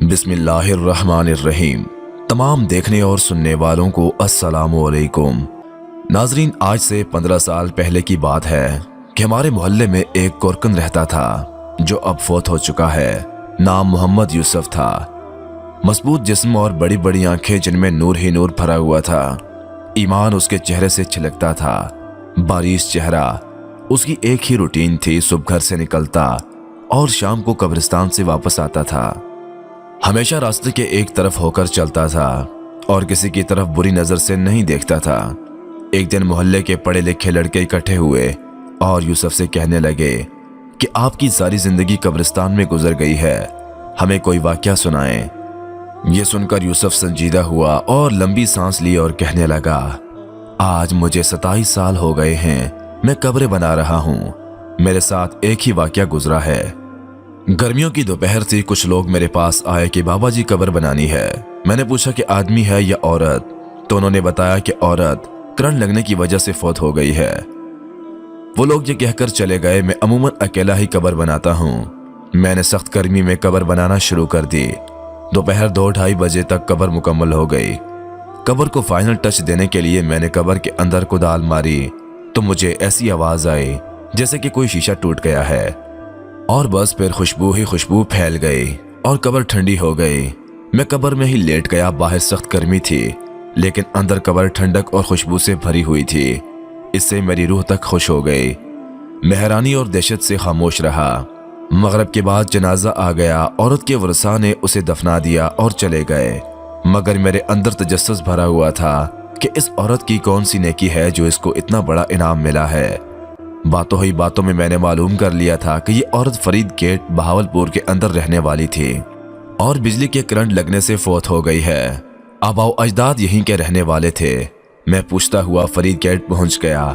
बिस्मिल्लाहिर्रहमानिर्रहीम। तमाम देखने और सुनने वालों को अस्सलामु अलैकुम। नाजरीन, आज से 15 साल पहले की बात है कि हमारे मोहल्ले में एक कारकुन रहता था जो अब फौत हो चुका है। नाम मोहम्मद यूसुफ था। मजबूत जिस्म और बड़ी बड़ी आंखें जिनमें नूर ही नूर भरा हुआ था। ईमान उसके चेहरे से छलकता था। बारिश चेहरा। उसकी एक ही रूटीन थी, सुबह घर से निकलता और शाम को कब्रिस्तान से वापस आता था। हमेशा रास्ते के एक तरफ होकर चलता था और किसी की तरफ बुरी नजर से नहीं देखता था। एक दिन मोहल्ले के पढ़े लिखे लड़के इकट्ठे हुए और यूसुफ से कहने लगे कि आपकी सारी जिंदगी कब्रिस्तान में गुजर गई है, हमें कोई वाकया सुनाएं। ये सुनकर यूसुफ संजीदा हुआ और लंबी सांस ली और कहने लगा, आज मुझे 27 साल हो गए हैं, मैं कब्रें बना रहा हूँ। मेरे साथ एक ही वाकया गुजरा है। गर्मियों की दोपहर थी। कुछ लोग मेरे पास आए कि बाबा जी कब्र बनानी है। मैंने पूछा कि आदमी है या औरत, तो उन्होंने बताया कि औरत करंट लगने की वजह से फौत हो गई है। वो लोग ये कहकर चले गए, मैं अमूमन अकेला ही कब्र बनाता हूँ। मैंने सख्त गर्मी में कब्र बनाना शुरू कर दी। दोपहर 2-2:30 बजे तक कब्र मुकम्मल हो गई। कब्र को फाइनल टच देने के लिए मैंने कब्र के अंदर कुदाल मारी तो मुझे ऐसी आवाज आई जैसे कि कोई शीशा टूट गया है, और बस फिर खुशबू ही खुशबू फैल गई और कब्र ठंडी हो गई। मैं कब्र में ही लेट गया। बाहर सख्त गर्मी थी लेकिन अंदर कब्र ठंडक और खुशबू से भरी हुई थी। इससे मेरी रूह तक खुश हो गई। मैं हैरानी और दहशत से खामोश रहा। मगरिब के बाद जनाजा आ गया। औरत के वरसा ने उसे दफना दिया और चले गए, मगर मेरे अंदर तजस्सुस भरा हुआ था कि इस औरत की कौन सी नेकी है जो इसको इतना बड़ा इनाम मिला है। बातों ही बातों में मैंने मालूम कर लिया था कि ये औरत फरीद गेट बहावलपुर के अंदर रहने वाली थी और बिजली के करंट लगने से फौत हो गई है। आबाओ अजदाद यहीं के रहने वाले थे। मैं पूछता हुआ फरीद गेट पहुंच गया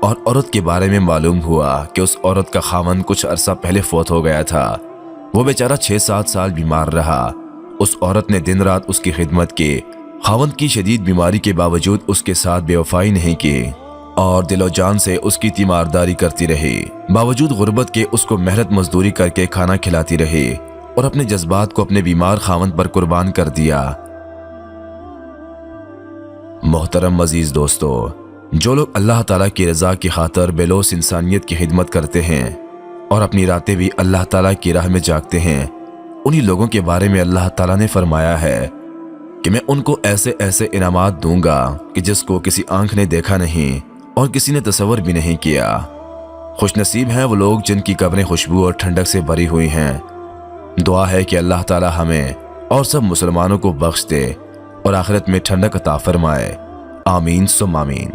और औरत के बारे में मालूम हुआ कि उस औरत का खावन कुछ अरसा पहले फौत हो गया था। वो बेचारा 6-7 साल बीमार रहा। उस औरत ने दिन रात उसकी खिदमत की। खावन की शदीद बीमारी के बावजूद उसके साथ बेवफाई नहीं की और दिलो जान से उसकी तीमारदारी करती रही। बावजूद गुर्बत के उसको मेहनत मजदूरी करके खाना खिलाती रही और अपने जज्बात को अपने बीमार खावन पर कुर्बान कर दिया। मोहतरम अजीज दोस्तों, जो लोग अल्लाह ताला की रजा की खातर बेलोस इंसानियत की खिदमत करते हैं और अपनी रातें भी अल्लाह ताला की राह में जागते हैं, उन्हीं लोगों के बारे में अल्लाह ताला ने फरमाया है कि मैं उनको ऐसे ऐसे इनामात दूंगा कि जिसको किसी आंख ने देखा नहीं और किसी ने तसव्वुर भी नहीं किया। खुशनसीब हैं वो लोग जिनकी कब्रें खुशबू और ठंडक से भरी हुई हैं। दुआ है कि अल्लाह ताला हमें और सब मुसलमानों को बख्श दे और आखिरत में ठंडक अता फरमाए। आमीन सुम्मा आमीन।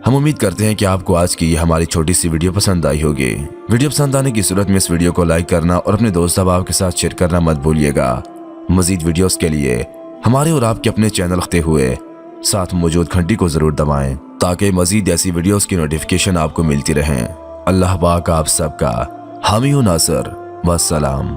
हम उम्मीद करते हैं कि आपको आज की ये हमारी छोटी सी वीडियो पसंद आई होगी। वीडियो पसंद आने की सूरत में इस वीडियो को लाइक करना और अपने दोस्त अहबाब के साथ शेयर करना मत भूलिएगा। मजीद वीडियोस के लिए हमारे और आपके अपने चैनल रखते हुए साथ मौजूद घंटी को जरूर दबाएं ताकि मजीद ऐसी वीडियोस की नोटिफिकेशन आपको मिलती रहें। अल्लाह पाक आप सबका हामी व नासर। वस्सलाम।